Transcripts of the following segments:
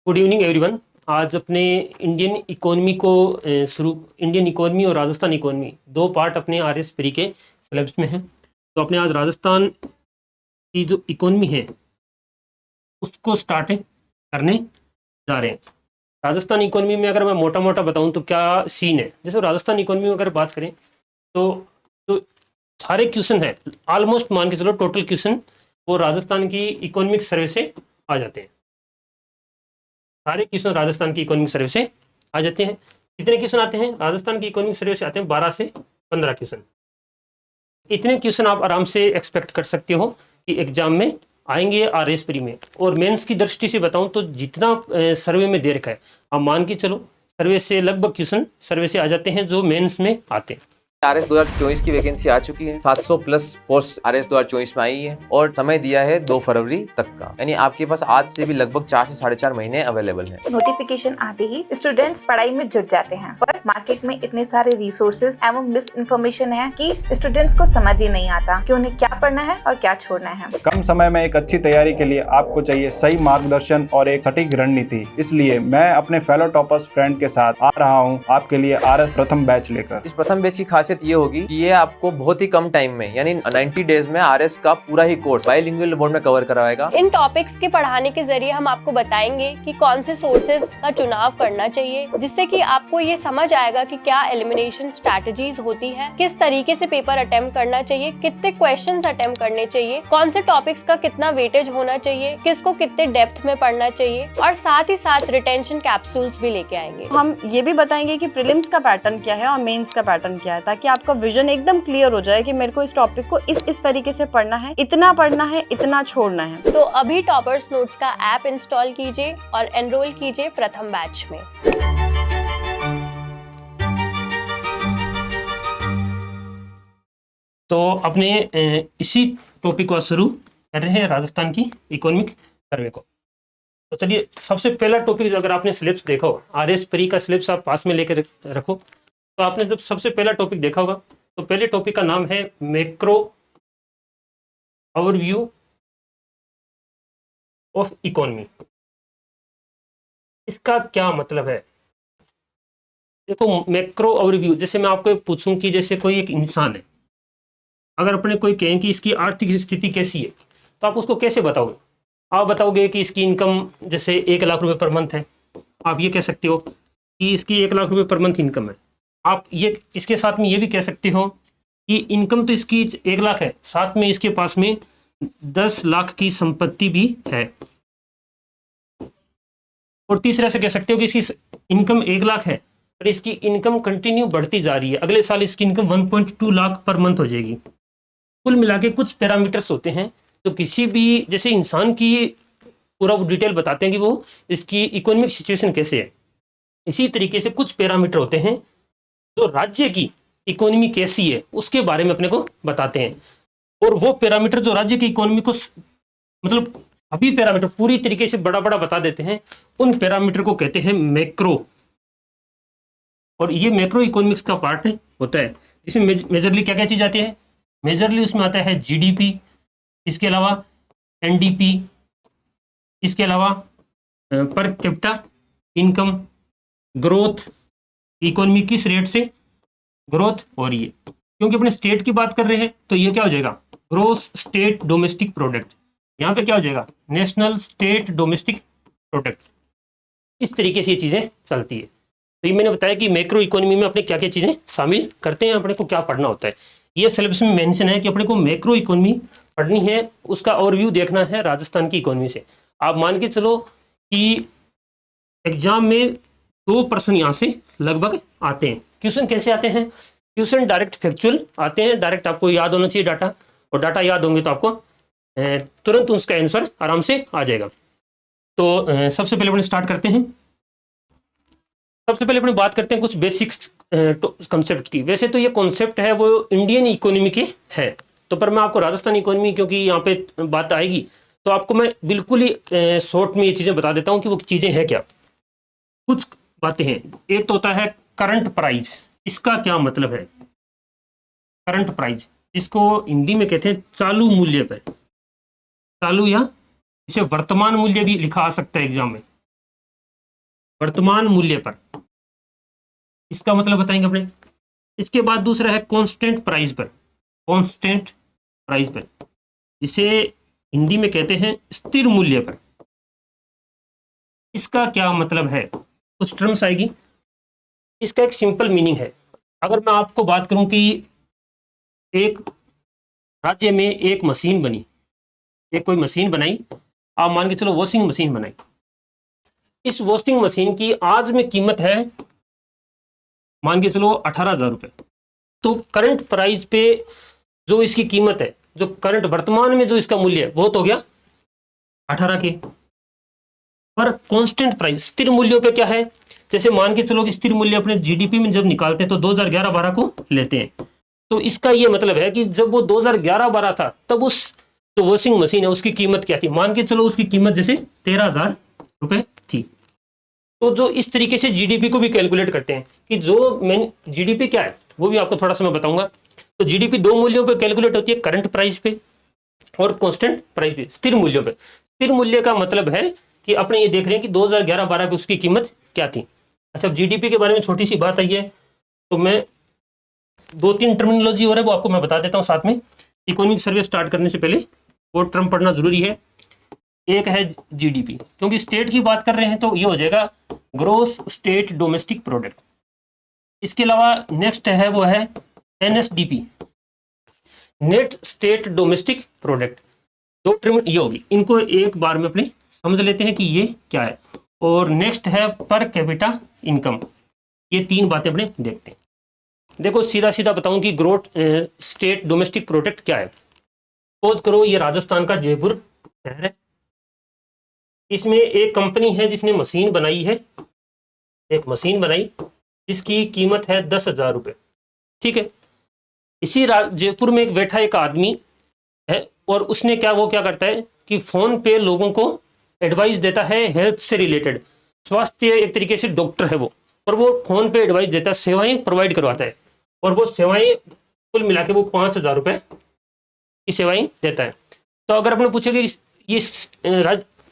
Good evening everyone. आज अपने Indian economy को इंडियन इकोनॉमी और राजस्थान इकोनॉमी दो पार्ट अपने आरएस प्री के सिलेबस में है। तो अपने आज राजस्थान की जो इकोनॉमी है उसको स्टार्ट करने जा रहे हैं। राजस्थान इकोनॉमी में अगर मैं मोटा मोटा बताऊं तो क्या सीन है, जैसे राजस्थान इकोनॉमी में अगर बात करें तो सारे क्वेश्चन है ऑलमोस्ट मान के चलो टोटल क्वेश्चन वो राजस्थान की इकोनॉमिक सर्वे से आ जाते हैं। सारे क्वेश्चन राजस्थान की इकोनॉमिक सर्वे से आ जाते हैं। कितने क्वेश्चन आते हैं राजस्थान की इकोनॉमिक सर्वे से? आते हैं 12 से 15 क्वेश्चन। इतने क्वेश्चन आप आराम से एक्सपेक्ट कर सकते हो कि एग्जाम में आएंगे आरएस प्री में। और मेंस की दृष्टि से बताऊं तो जितना सर्वे में दे रखा है, आप मान के चलो सर्वे से लगभग क्वेश्चन सर्वे से आ जाते हैं जो मेंस में आते हैं। आरएस 2024 की वैकेंसी आ चुकी है। 700 प्लस पोस्ट आरएस 2024 में आई है और समय दिया है 2 फरवरी तक का, यानी आपके पास आज से भी लगभग 4 से 4.5 महीने अवेलेबल है। नोटिफिकेशन आते ही स्टूडेंट्स पढ़ाई में जुट जाते हैं, पर मार्केट में इतने सारे रिसोर्सेज एवं मिस इन्फॉर्मेशन है कि स्टूडेंट्स को समझ ही नहीं आता कि उन्हें क्या पढ़ना है और क्या छोड़ना है। कम समय में एक अच्छी तैयारी के लिए आपको चाहिए सही मार्गदर्शन और एक सटीक रणनीति। इसलिए मैं अपने फेलो टॉपर्स फ्रेंड के साथ आ रहा हूं आपके लिए आरएस प्रथम बैच लेकर। इस प्रथम बैच की खासियत ये होगी कि ये आपको बहुत ही कम टाइम में यानी 90 डेज में आरएस का पूरा ही कोर्स बाइलिंगुअल मोड में कवर कराएगा। इन टॉपिक्स के पढ़ाने के जरिए हम आपको बताएंगे कि कौन से सोर्सेज का चुनाव करना चाहिए, जिससे कि आपको ये समझ आएगा कि क्या एलिमिनेशन स्ट्रैटेजीज होती है, किस तरीके से पेपर अटेम्प्ट करना चाहिए, कितने क्वेश्चंस अटेम्प्ट करने चाहिए, कौन से टॉपिक्स का कितना वेटेज होना चाहिए, किसको कितने डेप्थ में पढ़ना चाहिए, और साथ ही साथ रिटेंशन कैप्सूल्स भी लेके आएंगे। हम ये भी बताएंगे कि प्रीलिम्स का पैटर्न क्या है और मेंस का पैटर्न क्या है, ताकि आपका विजन एकदम क्लियर हो जाए कि मेरे को इस टॉपिक को इस तरीके से पढ़ना है, इतना छोड़ना है। तो अभी टॉपर्स नोट्स का ऐप इंस्टॉल कीजिए और एनरोल कीजिए प्रथम बैच में। तो अपने इसी टॉपिक को शुरू कर रहे हैं राजस्थान की इकोनॉमिक सर्वे को। तो चलिए, सबसे पहला टॉपिक अगर आपने सिलेबस देखा हो, आरएस प्री का सिलेबस आप पास में लेकर रखो, तो आपने जब सबसे पहला टॉपिक देखा होगा तो पहले टॉपिक का नाम है मैक्रो ओवरव्यू ऑफ इकोनॉमी। इसका क्या मतलब है? देखो, मैक्रो ओवरव्यू, जैसे मैं आपको पूछूं कि जैसे कोई एक इंसान है, अगर अपने कोई कहें कि इसकी आर्थिक स्थिति कैसी है, तो आप उसको कैसे बताओगे? आप बताओगे कि इसकी इनकम जैसे 1 लाख रुपए पर मंथ है, आप ये कह सकते हो कि इसकी 1 लाख रुपए पर मंथ इनकम है। आप ये इसके साथ में ये भी कह सकते हो कि इनकम तो इसकी 1 लाख है, साथ में इसके पास में 10 लाख की संपत्ति भी है। और तीसरा से कह सकते हो कि इसकी इनकम 1 लाख है और इसकी इनकम कंटिन्यू बढ़ती जा रही है, अगले साल इसकी इनकम 1.2 लाख पर मंथ हो जाएगी। कुल मिला के कुछ पैरामीटर्स होते हैं तो किसी भी जैसे इंसान की पूरा डिटेल बताते हैं कि वो इसकी इकोनॉमिक सिचुएशन कैसे है। इसी तरीके से कुछ पैरामीटर होते हैं जो राज्य की इकोनॉमी कैसी है उसके बारे में अपने को बताते हैं। और वो पैरामीटर जो राज्य की इकोनॉमी को मतलब सभी पैरामीटर पूरी तरीके से बड़ा बड़ा बता देते हैं, उन पैरामीटर को कहते हैं मैक्रो। और ये मैक्रो इकोनॉमिक्स का पार्ट होता है, जिसमें मेजरली क्या क्या चीज आती है? मेजरली उसमें आता है जीडीपी, इसके अलावा एनडीपी, इसके अलावा per capita income, growth, economy किस रेट से ग्रोथ हो रही है। क्योंकि अपने स्टेट की बात कर रहे हैं तो ये क्या हो जाएगा? Gross state domestic product. यहाँ पे क्या हो जाएगा? National state domestic product. इस तरीके से ये चीज़ें चलती है। तो ये मैंने बताया कि मैक्रो इकोनॉमी में अपने क्या क्या चीज़ें शामिल करते हैं, अपने को क्या पढ़ना होता है। ये सिलेबस में मेंशन है कि अपने को मैक्रो इकोनॉमी पढ़नी है, उसका ओवरव्यू देखना है राजस्थान की इकोनॉमी से। आप मान के चलो कि एग्जाम में 2 प्रश्न यहाँ से लगभग आते हैं। क्वेश्चन कैसे आते हैं? क्वेश्चन डायरेक्ट फैक्चुअल आते हैं, डायरेक्ट आपको याद होना चाहिए डाटा, और डाटा याद होंगे तो आपको तुरंत उसका आंसर आराम से आ जाएगा। तो सबसे पहले अपने स्टार्ट करते हैं। सबसे पहले अपने बात करते हैं कुछ बेसिक्स कंसेप्ट की। वैसे तो ये कॉन्सेप्ट है वो इंडियन इकोनॉमी के है, तो पर मैं आपको राजस्थान इकोनॉमी क्योंकि यहाँ पे बात आएगी तो आपको मैं बिल्कुल ही शॉर्ट में ये चीज़ें बता देता हूँ कि वो चीज़ें हैं क्या। कुछ बातें हैं। एक तो होता है करंट प्राइस। इसका क्या मतलब है? करंट प्राइस, इसको हिंदी में कहते हैं चालू मूल्य पर, चालू या इसे वर्तमान मूल्य भी लिखा आ सकता है एग्जाम में। वर्तमान मूल्य पर, इसका मतलब बताएंगे अपने। इसके बाद दूसरा है कांस्टेंट प्राइस पर, कांस्टेंट प्राइस पर, जिसे हिंदी में कहते हैं स्थिर मूल्य पर। इसका क्या मतलब है, कुछ टर्म्स आएगी। इसका एक सिंपल मीनिंग है। अगर मैं आपको बात करूं कि एक राज्य में एक मशीन बनी, एक कोई मशीन बनाई, आप मान के चलो वॉशिंग मशीन बनाई। इस वॉशिंग मशीन की आज में कीमत है मान के चलो 18,000 रुपये। तो करंट प्राइस पे जो इसकी कीमत है, जो करंट वर्तमान में जो इसका मूल्य है, वो तो हो गया 18 के। पर कांस्टेंट प्राइस, स्थिर मूल्यों पे क्या है, जैसे मान के चलो कि स्थिर मूल्य अपने जीडीपी में जब निकालते हैं तो 2011-12 को लेते हैं। तो इसका ये मतलब है कि जब वो 2011-12 था तब उस जो वॉशिंग मशीन है उसकी कीमत क्या थी, मान के चलो उसकी कीमत जैसे 13,000 रुपये थी। तो जो इस तरीके से जीडीपी को भी कैलकुलेट करते हैं कि जो मेन जीडीपी क्या है वो भी आपको थोड़ा सा मैं बताऊंगा। तो जीडीपी दो मूल्यों पे कैलकुलेट होती है, करंट प्राइस पे और कांस्टेंट प्राइस पे, स्थिर मूल्यों पे। स्थिर मूल्य का मतलब है कि अपने ये देख रहे हैं कि 2011-12 पे उसकी कीमत क्या थी। अच्छा, जीडीपी के बारे में छोटी सी बात आई है तो मैं 2-3 टर्मिनोलॉजी और है वो आपको मैं बता देता हूँ साथ में। इकोनॉमिक सर्वे स्टार्ट करने से पहले वो टर्म पढ़ना जरूरी है। एक है जीडीपी, क्योंकि स्टेट की बात कर रहे हैं तो ये हो जाएगा ग्रोस स्टेट डोमेस्टिक प्रोडक्ट। इसके अलावा नेक्स्ट है वो है NSDP, net state domestic product. दो टर्म ये होगी, इनको एक बार में अपने समझ लेते हैं कि ये क्या है। और नेक्स्ट है पर कैपिटा इनकम। ये तीन बातें अपने देखते हैं। देखो सीधा सीधा बताऊं कि ग्रोथ स्टेट डोमेस्टिक प्रोडक्ट क्या है। सपोज करो ये राजस्थान का जयपुर शहर है, इसमें एक कंपनी है जिसने मशीन बनाई है, एक मशीन बनाई जिसकी कीमत है 10,000 रुपये, ठीक है। इसी जयपुर में एक बैठा एक आदमी है और उसने वो क्या करता है कि फोन पे लोगों को एडवाइस देता है हेल्थ से रिलेटेड, स्वास्थ्य, एक तरीके से डॉक्टर है वो, और वो फोन पे एडवाइस देता है, सेवाएं प्रोवाइड करवाता है, और वो सेवाएं कुल मिला के वो 5,000 रुपये की सेवाएं देता है। तो अगर अपने पूछेंगे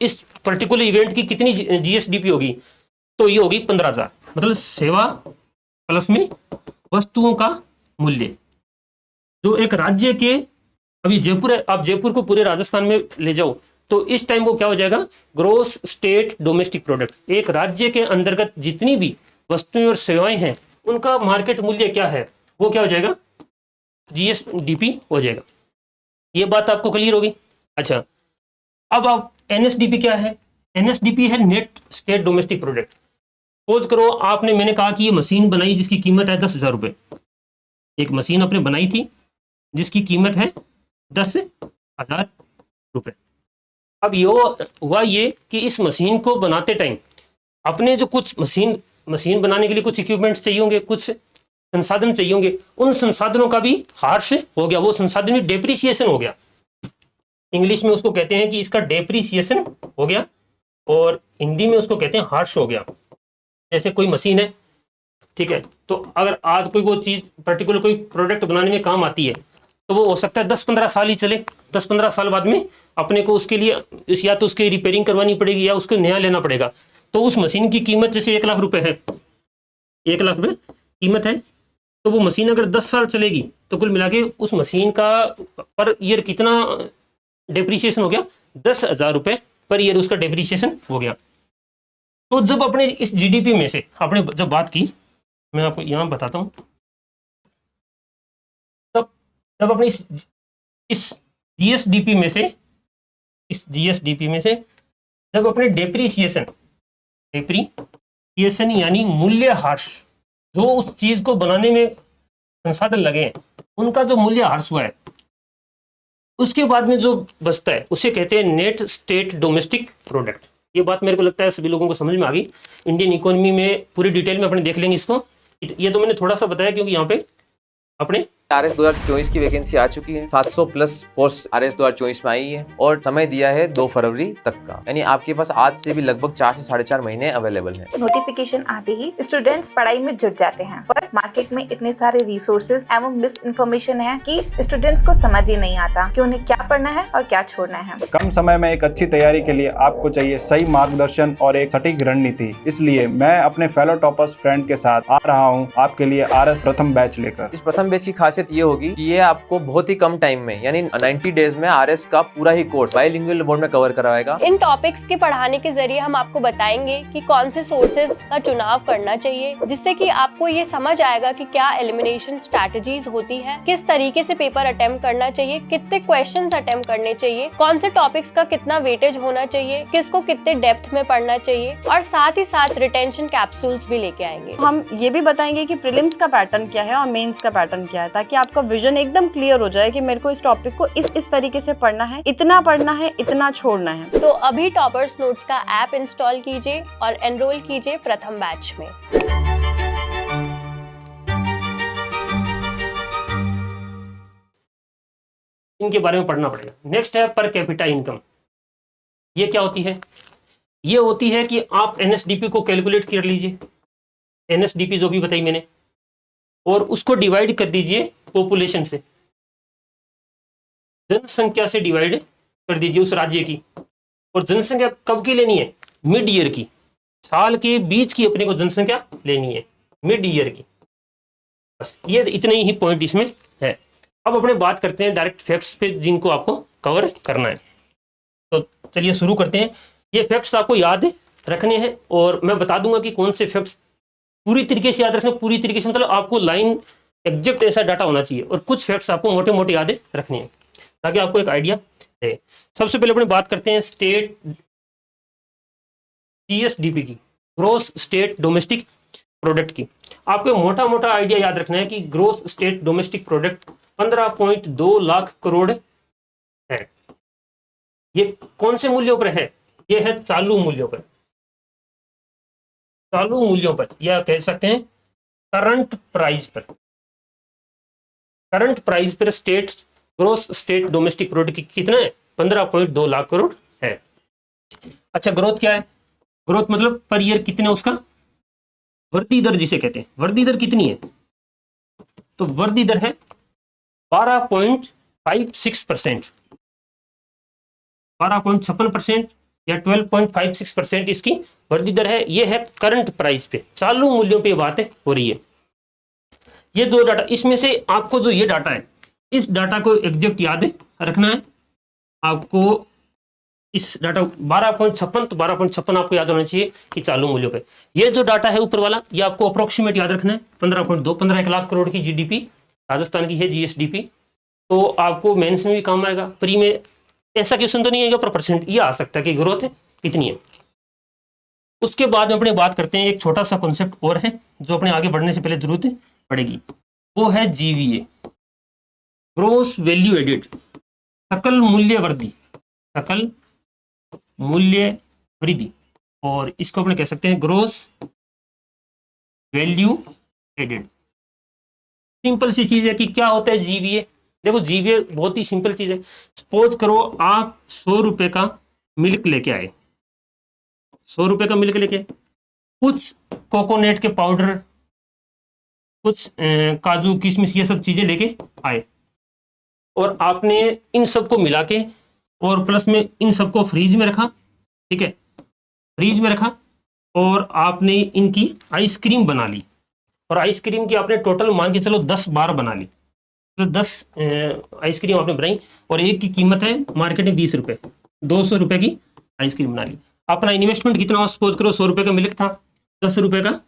इस पर्टिकुलर इवेंट की कितनी जीएसडीपी होगी, तो ये होगी 15,000। मतलब सेवा प्लस में वस्तुओं का मूल्य, जो एक राज्य के, अभी जयपुर है, आप जयपुर को पूरे राजस्थान में ले जाओ तो इस टाइम वो क्या हो जाएगा, ग्रोस स्टेट डोमेस्टिक प्रोडक्ट। एक राज्य के अंतर्गत जितनी भी वस्तुएं और सेवाएं हैं उनका मार्केट मूल्य क्या है, वो क्या हो जाएगा, जीएसडीपी हो जाएगा। ये बात आपको क्लियर होगी। अच्छा, अब आप एनएसडीपी क्या है, एनएसडीपी है net state domestic product. Suppose करो आपने, मैंने कहा कि ये मशीन बनाई जिसकी कीमत है 10,000 रुपये। एक मशीन आपने बनाई थी जिसकी कीमत है 10,000 रुपये। अब ये हुआ ये कि इस मशीन को बनाते टाइम अपने जो कुछ मशीन बनाने के लिए कुछ इक्विपमेंट चाहिए होंगे, कुछ संसाधन चाहिए होंगे, उन संसाधनों का भी हार्श हो गया, वो संसाधन भी डेप्रिसिएशन हो गया। इंग्लिश में उसको कहते हैं कि इसका डेप्रिसिएशन हो गया, और हिंदी में उसको कहते हैं हार्श हो गया। जैसे कोई मशीन है, ठीक है, तो अगर आज कोई वो चीज़ पर्टिकुलर कोई प्रोडक्ट बनाने में काम आती है तो वो हो सकता है 10-15 साल ही चले। 10-15 साल बाद में अपने को उसके लिए या तो उसकी रिपेयरिंग करवानी पड़ेगी या उसको नया लेना पड़ेगा। तो उस मशीन की कीमत जैसे 1 लाख रुपए है, 1 लाख रुपए कीमत है, तो वो मशीन अगर 10 साल चलेगी तो कुल मिला के उस मशीन का पर ईयर कितना डेप्रिसिएशन हो गया, 10,000 रुपये पर ईयर उसका डेप्रिसिएशन हो गया। तो जब अपने इस जीडीपी में से आपने जब बात की, मैं आपको यहाँ बताता हूँ, तब अपने इस जीएसडीपी में से जब अपने डेप्रिसिएशन यानी मूल्यह्रास, जो उस चीज को बनाने में संसाधन लगे हैं उनका जो मूल्यह्रास हुआ है, उसके बाद में जो बचता है उसे कहते हैं नेट स्टेट डोमेस्टिक प्रोडक्ट। ये बात मेरे को लगता है सभी लोगों को समझ में आ गई। इंडियन इकोनॉमी में पूरी डिटेल में अपने देख लेंगे इसको। ये तो मैंने थोड़ा सा बताया क्योंकि यहाँ पे अपने आरएस 2024 की वैकेंसी आ चुकी है। 700 प्लस पोस्ट आरएस 2024 में आई है और समय दिया है 2 फरवरी तक का, यानी आपके पास आज से भी लगभग 4 से 4.5 महीने अवेलेबल है। नोटिफिकेशन आते ही स्टूडेंट्स पढ़ाई में जुट जाते हैं, पर मार्केट में इतने सारे रिसोर्सेज एवं मिस इन्फॉर्मेशन है कि स्टूडेंट्स को समझ ही नहीं आता कि उन्हें क्या पढ़ना है और क्या छोड़ना है। कम समय में एक अच्छी तैयारी के लिए आपको चाहिए सही मार्गदर्शन और एक सटीक रणनीति। इसलिए मैं अपने फेलो टॉपर्स फ्रेंड के साथ आ रहा हूं आपके लिए आरएस प्रथम बैच लेकर। इस प्रथम बैच की खासियत ये होगी कि ये आपको बहुत ही कम टाइम में यानी 90 डेज में आरएस का पूरा ही कोर्स बाइलिंगुअल मोड में कवर कराएगा। इन टॉपिक्स के पढ़ाने के जरिए हम आपको बताएंगे कि कौन से सोर्सेज का चुनाव करना चाहिए, जिससे कि आपको ये समझ आएगा कि क्या एलिमिनेशन स्ट्रैटेजीज होती है, किस तरीके से पेपर अटेम्प्ट करना चाहिए, कितने क्वेश्चंस अटेम्प्ट करने चाहिए, कौन से टॉपिक्स का कितना वेटेज होना चाहिए, किसको कितने डेप्थ में पढ़ना चाहिए, और साथ ही साथ रिटेंशन कैप्सूल्स भी लेके आएंगे। हम ये भी बताएंगे कि प्रीलिम्स का पैटर्न क्या है और मेंस का पैटर्न क्या है, ताकि आपका विजन एकदम क्लियर हो जाए कि मेरे को इस टॉपिक को इस तरीके से पढ़ना है, इतना छोड़ना है। तो अभी टॉपर्स नोट्स का ऐप इंस्टॉल कीजिए और एनरोल कीजिए प्रथम बैच में। इनके बारे में पढ़ना पड़ेगा। नेक्स्ट है पर कैपिटा इनकम। ये क्या होती है? ये होती है कि आप एनएसडीपी को कैलकुलेट कर लीजिए, एनएसडीपी जो भी बताई मैंने, और उसको डिवाइड कर दीजिए पॉपुलेशन से, जनसंख्या से डिवाइड कर दीजिए उस राज्य की। और जनसंख्या कब की लेनी है? मिड ईयर की, साल के बीच की अपने को जनसंख्या लेनी है, मिड ईयर की। बस ये इतने ही पॉइंट इसमें है। अब अपने बात करते हैं डायरेक्ट फैक्ट्स पे जिनको आपको कवर करना है। तो चलिए शुरू करते हैं। ये फैक्ट्स आपको याद रखने हैं और मैं बता दूंगा कि कौन से फैक्ट्स पूरी तरीके से याद रखने। पूरी तरीके से मतलब आपको लाइन एग्जैक्ट ऐसा डाटा होना चाहिए, और कुछ फैक्ट्स आपको मोटे मोटे याद रखने हैं ताकि आपको एक आइडिया है। सबसे पहले अपने बात करते हैं स्टेट जीएसडीपी की, ग्रोस स्टेट डोमेस्टिक प्रोडक्ट की। आपको मोटा मोटा आइडिया याद रखना है कि gross state domestic product 15.2 lakh crore है। ये कौन से मूल्यों पर है? ये है चालू मूल्यों पर, चालू मूल्यों पर, या कह सकते हैं करंट प्राइस पर। करंट प्राइस पर state gross state domestic product कितना है? 15.2 लाख करोड़ है। अच्छा, ग्रोथ क्या है? ग्रोथ मतलब पर ईयर कितने उसका वृद्धि दर जिसे कहते हैं। वृद्धि दर कितनी है? तो वृद्धि दर है 12.56%, 12.56% या 12.56% इसकी वृद्धि दर है। ये है करंट प्राइस पे, चालू मूल्यों पे बातें हो रही है। ये दो डाटा, इसमें से आपको जो ये डाटा है, इस डाटा को एग्जैक्ट याद रखना है आपको। इस डाटा 12.56, तो 12.56 आपको याद होना चाहिए कि चालू मूल्यों पे। ये जो डाटा है ऊपर वाला, ये आपको अप्रोक्सीमेट याद रखना है। 15.2, 15 लाख करोड़ की जीडीपी राजस्थान की है, जीएसडीपी। तो आपको मेंस में भी काम आएगा, प्री में ऐसा क्वेश्चन तो नहीं आएगा पर परसेंट ये आ सकता है कि ग्रोथ कितनी है। उसके बाद में अपने बात करते हैं, एक छोटा सा कॉन्सेप्ट और है जो अपने आगे बढ़ने से पहले जरूरत पड़ेगी, वो है जीवीए, ग्रोस वैल्यू एडेड, सकल मूल्य वृद्धि, सकल मूल्य वृद्धि। और इसको अपने कह सकते हैं ग्रोस वैल्यू एडेड। सिंपल सी चीज है कि क्या होता है जीवीए। देखो जीवीए बहुत ही सिंपल चीज है। सपोज करो आप 100 रुपए का मिल्क लेके आए, 100 रुपए का मिल्क लेके, कुछ कोकोनट के पाउडर, कुछ काजू किशमिश ये सब चीजें लेके आए, और आपने इन सबको मिला के और प्लस में इन सबको फ्रीज में रखा। ठीक है, फ्रीज में रखा और आपने इनकी आइसक्रीम बना ली, और आइसक्रीम की आपने टोटल मान के चलो 10 बार बना ली, तो 10 आइसक्रीम आपने बनाई, और एक की कीमत है मार्केट में 20 रुपये, 200 रुपये की आइसक्रीम बना ली। अपना इन्वेस्टमेंट कितना हो? सपोज करो 100 रुपये का मिल्क था, 10 रुपये का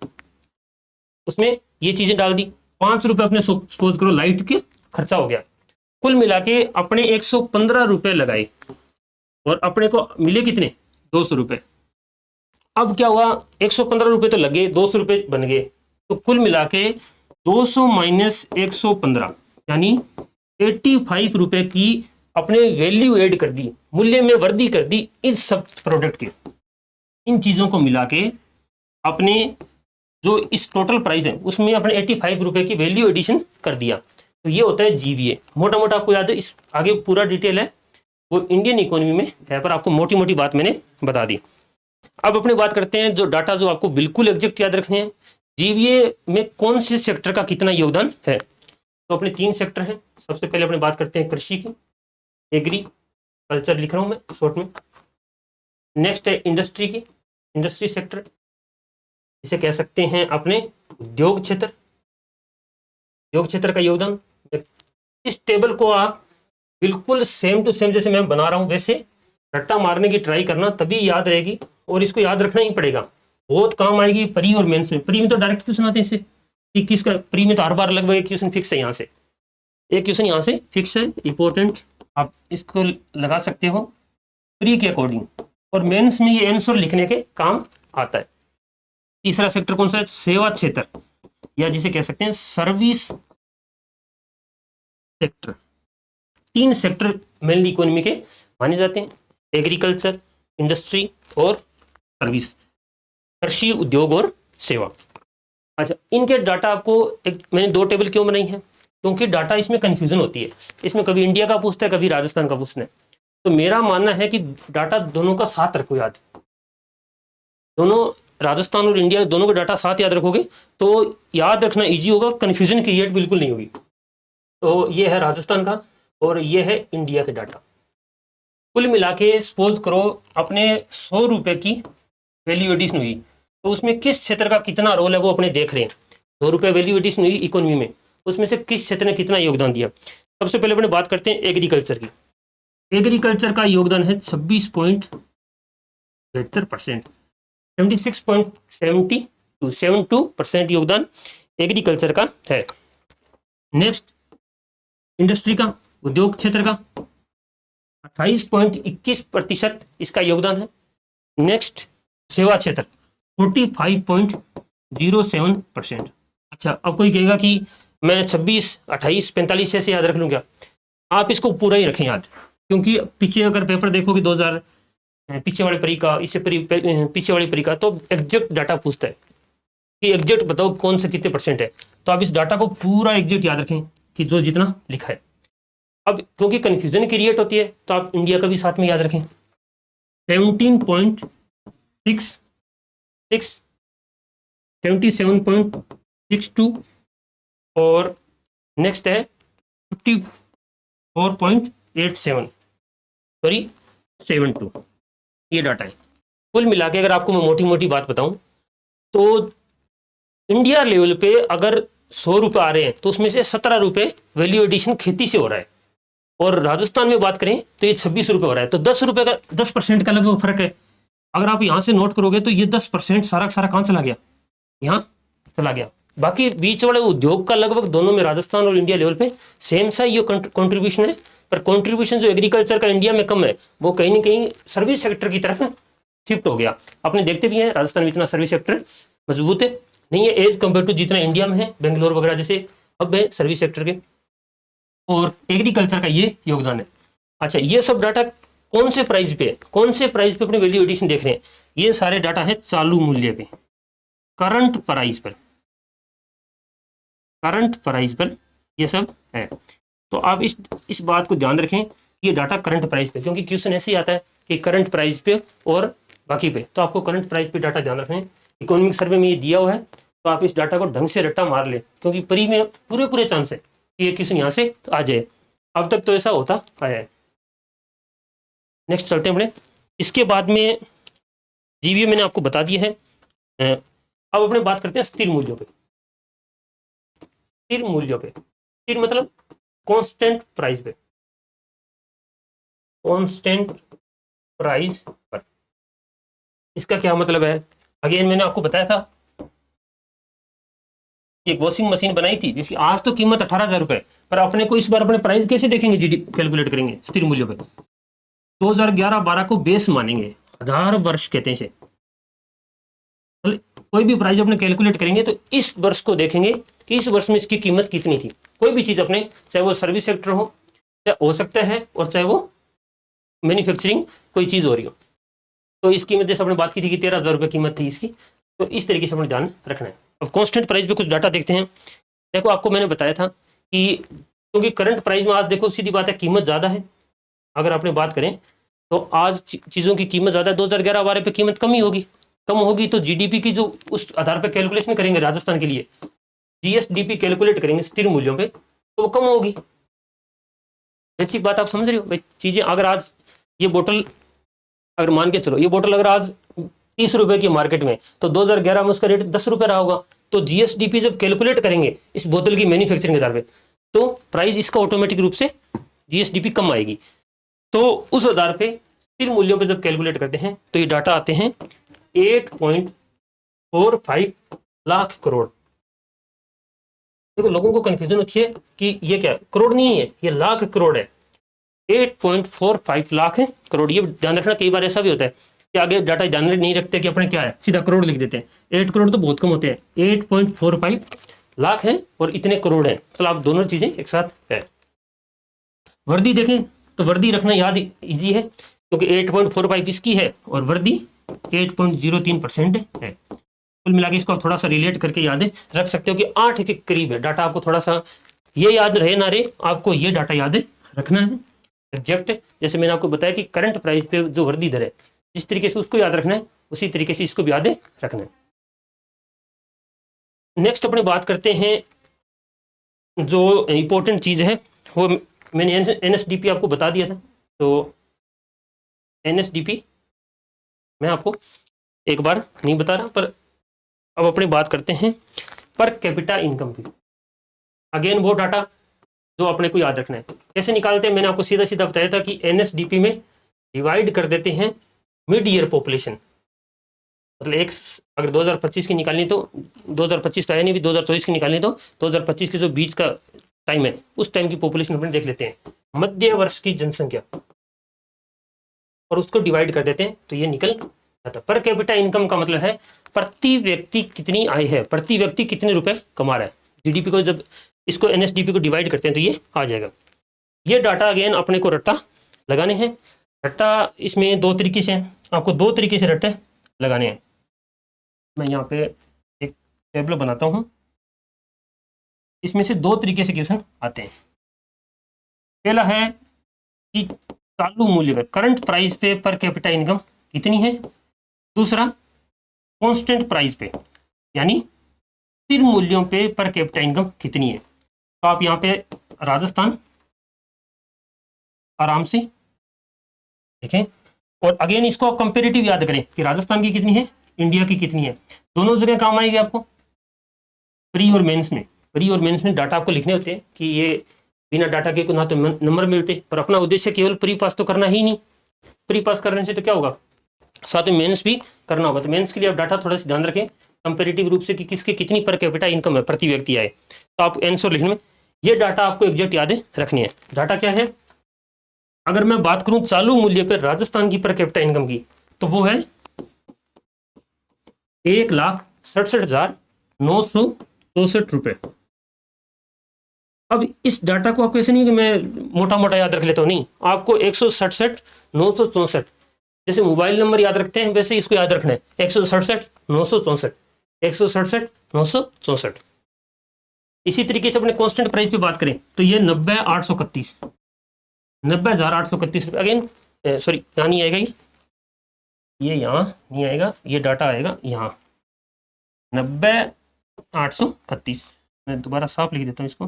उसमें ये चीज़ें डाल दी, 5 रुपये अपने सपोज करो लाइट के खर्चा हो गया। कुल मिला के अपने 115 रुपये लगाए और अपने को मिले कितने? 200 रुपये। अब क्या हुआ? 115 रुपये तो लगे, 200 रुपये बन गए, तो कुल मिला के 200 माइनस 115 यानी 85 रुपये की अपने वैल्यू ऐड कर दी, मूल्य में वृद्धि कर दी इस सब प्रोडक्ट के। इन चीज़ों को मिला के अपने जो इस टोटल प्राइस है उसमें अपने 85 रुपये की वैल्यू एडिशन कर दिया। तो ये होता है जीवीए। मोटा मोटा आपको याद है, इस आगे पूरा डिटेल है वो इंडियन इकोनॉमी में है, पर आपको मोटी मोटी बात मैंने बता दी। अब अपने बात करते हैं जो डाटा जो आपको बिल्कुल एग्जैक्ट याद रखने हैं, जीवीए में कौन से सेक्टर का कितना योगदान है? तो अपने 3 सेक्टर हैं। सबसे पहले अपने बात करते हैं कृषि की, एग्रीकल्चर लिख रहा हूं मैं शॉर्ट में। नेक्स्ट है इंडस्ट्री की, इंडस्ट्री सेक्टर, इसे कह सकते हैं अपने उद्योग क्षेत्र, उद्योग क्षेत्र का योगदान। इस टेबल को आप बिल्कुल सेम टू सेम जैसे मैं बना रहा हूं वैसे रट्टा मारने की ट्राई करना, तभी याद रहेगी, और इसको याद रखना ही पड़ेगा, बहुत काम आएगी प्री और मेंस में। प्री में तो डायरेक्ट क्वेश्चन आते हैं इससे कि किसका, प्री में तो हर बार लगभग एक क्वेश्चन फिक्स है, यहाँ से एक क्वेश्चन यहाँ से फिक्स है, इंपॉर्टेंट, आप इसको लगा सकते हो प्री के अकॉर्डिंग, और मेंस में ये आंसर लिखने के काम आता है। तीसरा सेक्टर कौन सा है? सेवा क्षेत्र, या जिसे कह सकते हैं service sector. 3 sector mainly economy के माने जाते हैं, एग्रीकल्चर, इंडस्ट्री और सर्विस, कृषि, उद्योग और सेवा। अच्छा, इनके डाटा आपको मैंने 2 टेबल क्यों बनाई है? क्योंकि डाटा इसमें कंफ्यूजन होती है, इसमें कभी इंडिया का पूछता है, कभी राजस्थान का पूछना है। तो मेरा मानना है कि डाटा दोनों का साथ रखो याद, दोनों राजस्थान और इंडिया दोनों का डाटा साथ याद रखोगे तो याद रखना इजी होगा, कंफ्यूजन क्रिएट बिल्कुल नहीं होगी। तो ये है राजस्थान का और ये है इंडिया के डाटा। कुल मिला के सपोज करो अपने 100 रुपये की वैल्यू एडिशन हुई, तो उसमें किस क्षेत्र का कितना रोल है वो अपने देख रहे हैं। 100 रुपये वैल्यू एडिशन हुई इकोनॉमी में, उसमें से किस क्षेत्र ने कितना योगदान दिया। सबसे पहले अपने बात करते हैं एग्रीकल्चर की। एग्रीकल्चर का योगदान है 26.72%, 76.72% योगदान एग्रीकल्चर का है। नेक्स्ट इंडस्ट्री का, उद्योग क्षेत्र का 28.21% इसका योगदान है। नेक्स्ट सेवा क्षेत्र 45.07%। अच्छा, अब कोई कहेगा कि मैं 26, 28, 45 ऐसे याद रख लूँ क्या? आप इसको पूरा ही रखें याद, क्योंकि पीछे अगर पेपर देखोगे 2000 पीछे वाले परी का, इससे पीछे वाली परी का, तो एग्जैक्ट डाटा पूछता है कि एग्जैक्ट बताओ कौन से कितने परसेंट है। तो आप इस डाटा को पूरा एग्जैक्ट याद रखें कि जो जितना लिखा है। अब क्योंकि कन्फ्यूजन क्रिएट होती है तो आप इंडिया का भी साथ में याद रखें, 17.66, 77.62 और नेक्स्ट है 54.87, सॉरी 72, ये डाटा है। कुल मिला के अगर आपको मैं मोटी मोटी बात बताऊं तो इंडिया लेवल पे अगर 100 रुपये आ रहे हैं तो उसमें से 17 रुपये वैल्यू एडिशन खेती से हो रहा है, और राजस्थान में बात करें तो ये 26 रुपये हो रहा है। तो 10 रुपये का 10% का लगभग फर्क है। अगर आप यहाँ से नोट करोगे तो ये 10% सारा कहाँ चला गया? यहाँ चला गया। बाकी बीच वाले उद्योग का लगभग दोनों में राजस्थान और इंडिया लेवल पे सेम सा ये कंट्रीब्यूशन है, पर कंट्रीब्यूशन जो एग्रीकल्चर का इंडिया में कम है वो कहीं ना कहीं सर्विस सेक्टर की तरफ शिफ्ट हो गया। अपने देखते भी हैं राजस्थान में इतना सर्विस सेक्टर मजबूत है नहीं है एज कम्पेयर टू जितना इंडिया में है, बेंगलोर वगैरह जैसे अब है सर्विस सेक्टर के, और एग्रीकल्चर का ये योगदान है। अच्छा, ये सब डाटा कौन से प्राइस पे है, कौन से प्राइस पे अपने वैल्यू एडिशन देख रहे हैं? ये सारे डाटा है चालू मूल्य पे, करंट प्राइस पर, करंट प्राइस पर ये सब है। तो आप इस बात को ध्यान रखें, ये डाटा करंट प्राइस पे, क्योंकि क्वेश्चन ऐसे ही आता है कि करंट प्राइस पे और बाकी पे, तो आपको करंट प्राइस पे डाटा ध्यान रखें। इकोनॉमिक सर्वे में ये दिया हुआ है, तो आप इस डाटा को ढंग से रट्टा मार ले, क्योंकि प्री में पूरे चांस है कि ये क्वेश्चन यहाँ से आ जाए। अब तक तो ऐसा होता आया है। नेक्स्ट चलते हैं अपने, इसके बाद में जीवीए मैंने आपको बता दिया है। अब अपने बात करते हैं स्थिर मूल्यों पे। स्थिर मूल्यों पे, स्थिर मतलब कांस्टेंट प्राइस पे, कांस्टेंट प्राइस पर। इसका क्या मतलब है? अगेन मैंने आपको बताया था एक वॉशिंग मशीन बनाई थी जिसकी आज तो कीमत 18,000 रुपए, पर अपने को इस बार अपने प्राइस कैसे देखेंगे, जीडी कैलकुलेट करेंगे स्थिर मूल्यों पे। 2011-12 को बेस मानेंगे, 1000 वर्ष कहते हैं इसे। कोई भी प्राइस अपने कैलकुलेट करेंगे तो इस वर्ष को देखेंगे कि इस वर्ष में इसकी कीमत कितनी थी। कोई भी चीज अपने, चाहे वो सर्विस सेक्टर हो सकता है, और चाहे वो मैन्युफैक्चरिंग कोई चीज हो रही हो। तो इस कीमत जैसे अपने बात की थी कि 13,000 रुपये कीमत थी इसकी, तो इस तरीके से अपने ध्यान रखना है। अब कांस्टेंट प्राइस पे कुछ डाटा देखते हैं। देखो, आपको मैंने बताया था कि क्योंकि करंट प्राइस में आज देखो सीधी बात है कीमत ज़्यादा है। अगर आपने बात करें तो आज चीज़ों की कीमत ज़्यादा है, 2011-12 पे कीमत कम ही होगी, कम होगी तो जीडीपी की जो उस आधार पर कैलकुलेशन करेंगे राजस्थान के लिए, जीएसडीपी कैलकुलेट करेंगे स्थिर मूल्यों पे, तो वो कम होगी। बेसिक बात आप समझ रहे हो भाई। चीजें अगर आज ये बोतल, अगर मान के चलो ये बोतल अगर आज 30 रुपए की मार्केट में, तो 2011 में उसका रेट 10 रुपए रहा होगा। तो जीएसडीपी जब कैलकुलेट करेंगे इस बोतल की मैन्युफैक्चरिंग के आधार पे, तो प्राइस इसका ऑटोमेटिक रूप से जीएसडीपी कम आएगी। तो उस आधार पे स्थिर मूल्यों पे जब कैलकुलेट करते हैं तो ये डाटा आते हैं 8.45 लाख करोड़। देखो लोगों को कंफ्यूजन होती है कि ये क्या, करोड़ नहीं है, ये लाख करोड़ है। 8.45 लाख है करोड़। ये ध्यान रखना, कई बार ऐसा भी होता है कि आगे डाटा ध्यान नहीं रखते कि अपने क्या है, सीधा करोड़ लिख देते हैं। 8 करोड़ तो बहुत कम होते हैं, 8.45 लाख है और इतने करोड़ है। तो आप दोनों चीजें एक साथ है। वर्दी देखें तो वर्दी रखना याद इजी है, क्योंकि 8.45 इसकी है और वर्दी 8.03% है। कुल मिला के इसको आप थोड़ा सा रिलेट करके याद रख सकते हो कि 8 के करीब है डाटा। आपको थोड़ा सा ये याद रहे ना रहे, आपको ये डाटा याद रखना है एग्जैक्ट। जैसे मैंने आपको बताया कि करंट प्राइस पे जो वर्दी दर है, जिस तरीके से उसको याद रखना है उसी तरीके से इसको भी याद रखना है। नेक्स्ट अपने बात करते हैं, जो इंपॉर्टेंट चीज है वो मैंने एनएसडीपी आपको बता दिया था। तो एनएसडीपी मैं आपको एक बार नहीं बता रहा, पर अब अपनी बात करते हैं पर कैपिटा इनकम की। अगेन वो डाटा जो अपने को याद रखना है। कैसे निकालते हैं, मैंने आपको सीधा सीधा बताया था कि एनएसडीपी में डिवाइड कर देते हैं मिड ईयर पॉपुलेशन। मतलब एक अगर 2025 की निकालनी तो 2025 तो आया नहीं, भी 2024 की निकालनी तो 2025 के जो बीच का टाइम है उस टाइम की पॉपुलेशन अपने देख लेते हैं, मध्य वर्ष की जनसंख्या, और उसको डिवाइड कर देते हैं तो ये निकल जाता। पर कैपिटा इनकम का मतलब है प्रति व्यक्ति कितनी आय है, प्रति व्यक्ति कितने रुपए कमा रहा है। जीडीपी को जब इसको एनएसडीपी को डिवाइड करते हैं तो ये आ जाएगा। ये डाटा अगेन अपने को रट्टा लगाने हैं। रट्टा इसमें दो तरीके से हैं, आपको दो तरीके से रट्टे लगाने हैं। मैं यहाँ पे एक टेबल बनाता हूँ, इसमें से दो तरीके से क्वेश्चन आते हैं। पहला है कि चालू मूल्य पे, करंट प्राइस पे पर कैपिटा इनकम कितनी है। दूसरा कांस्टेंट प्राइस पे, यानी स्थिर मूल्यों पे पर कैपिटा इनकम कितनी है। तो आप यहाँ पे राजस्थान आराम से देखें, और अगेन इसको आप कंपेरेटिव याद करें कि राजस्थान की कितनी है, इंडिया की कितनी है। दोनों जगह काम आएगी आपको प्री और मेंस में। प्री और मेंस में डाटा आपको लिखने होते हैं कि ये बिना डाटा के ना तो नंबर मिलते, पर अपना उद्देश्य केवल प्री पास तो करना ही नहीं। प्री पास करने से तो क्या होगा, साथ में मेंस भी करना होगा। तो मेंस के लिए आप डाटा थोड़ा सा ध्यान रखें कंपेरेटिव रूप से कि किसके कितनी पर कैपिटा इनकम है, प्रति व्यक्ति आए। तो आप आंसर लिखने में ये डाटा आपको एग्जैक्ट याद रखनी है। डाटा क्या है, अगर मैं बात करूं चालू मूल्य पर राजस्थान की पर कैपिटा इनकम की, तो वो है 1,67,964 रुपए। अब इस डाटा को आपको ऐसे नहीं कि मैं मोटा मोटा याद रख लेता हूँ, नहीं, आपको 167,964 जैसे मोबाइल नंबर याद रखते हैं वैसे इसको याद रखना है। 167,964, 167,964। इसी तरीके से अपने कांस्टेंट प्राइस पे बात करें तो ये 90,831, 90,831 रुपये। अगेन सॉरी, यहाँ नहीं आएगा, ये यहाँ नहीं आएगा, ये डाटा आएगा यहाँ 90,831। मैं दोबारा साफ लिख देता हूँ इसको,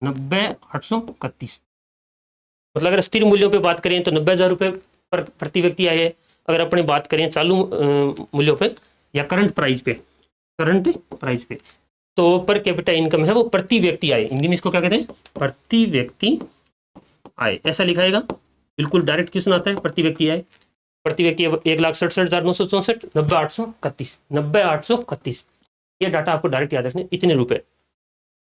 90,831। मतलब अगर स्थिर मूल्यों पे बात करें तो 90,000 रुपये पर प्रति व्यक्ति आए। अगर अपने बात करें चालू मूल्यों पे या करंट प्राइस पे, करंट प्राइस पे, तो पर कैपिटा इनकम है वो प्रति व्यक्ति आए। हिंदी में इसको क्या कहते हैं, प्रति व्यक्ति आए, ऐसा लिखाएगा। बिल्कुल डायरेक्ट क्वेश्चन आता है, प्रति व्यक्ति आए। प्रति व्यक्ति 1,67,964, 90,831, 90,831। ये डाटा आपको डायरेक्ट याद रखने, इतने रुपए,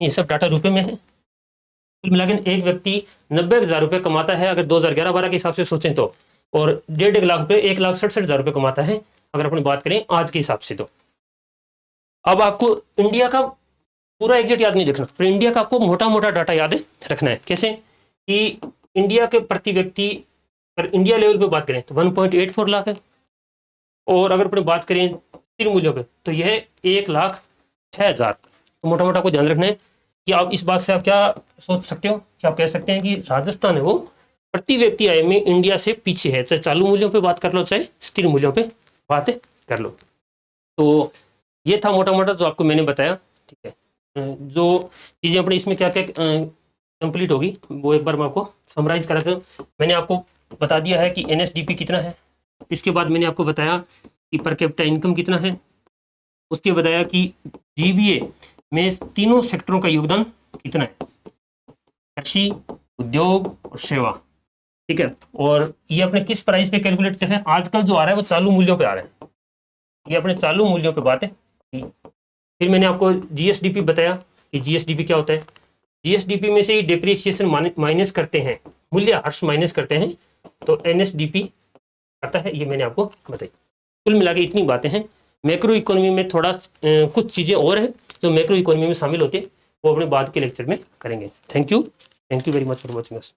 ये सब डाटा रुपए में है। कुल मिलाकर एक व्यक्ति 90,000 रुपये कमाता है अगर 2011-12 के हिसाब से सोचें तो, और 1.5 लाख रुपये 1,67,000 रुपये कमाता है अगर अपनी बात करें आज के हिसाब से। तो अब आपको इंडिया का पूरा एग्जैक्ट याद नहीं रखना, पर इंडिया का आपको मोटा मोटा डाटा याद रखना है। कैसे कि इंडिया के प्रति व्यक्ति अगर इंडिया लेवल पे बात करें तो 1.84 लाख है, और अगर अपनी बात करें स्थिर मूल्यों पे तो यह 1,06,000। तो मोटा मोटा को ध्यान रखना है कि आप इस बात से आप क्या सोच सकते हो कि आप कह सकते हैं कि राजस्थान है वो प्रति व्यक्ति आय में इंडिया से पीछे है, चाहे चालू मूल्यों पे बात कर लो चाहे स्थिर मूल्यों पे बातें कर लो। तो ये था मोटा मोटा जो आपको मैंने बताया, ठीक है। जो चीज़ें अपने इसमें क्या क्या कंप्लीट होगी वो एक बार मैं आपको समराइज करा दूँ। मैंने आपको बता दिया है कि NSDP कितना है, इसके बाद मैंने आपको बताया कि पर कैपिटा इनकम कितना है, उसके बताया कि GVA में तीनों सेक्टरों का योगदान कितना है, कृषि, उद्योग और सेवा, ठीक है। और ये अपने किस प्राइस पे कैलकुलेट करते हैं, आजकल जो आ रहा है वो चालू मूल्यों पे आ रहा है, ये अपने चालू मूल्यों पे बातें की। फिर मैंने आपको GSDP बताया कि GSDP क्या होता है। GSDP में से ही डिप्रिसिएशन माइनस करते हैं, मूल्य ह्रास माइनस करते हैं, तो NSDP आता है, ये मैंने आपको बताई। कुल मिला के इतनी बातें हैं। मैक्रो इकोनॉमी में थोड़ा कुछ चीज़ें और हैं जो मैक्रो इकोनॉमी में शामिल होती है, वो अपने बाद के लेक्चर में करेंगे। Thank you very much for watching us.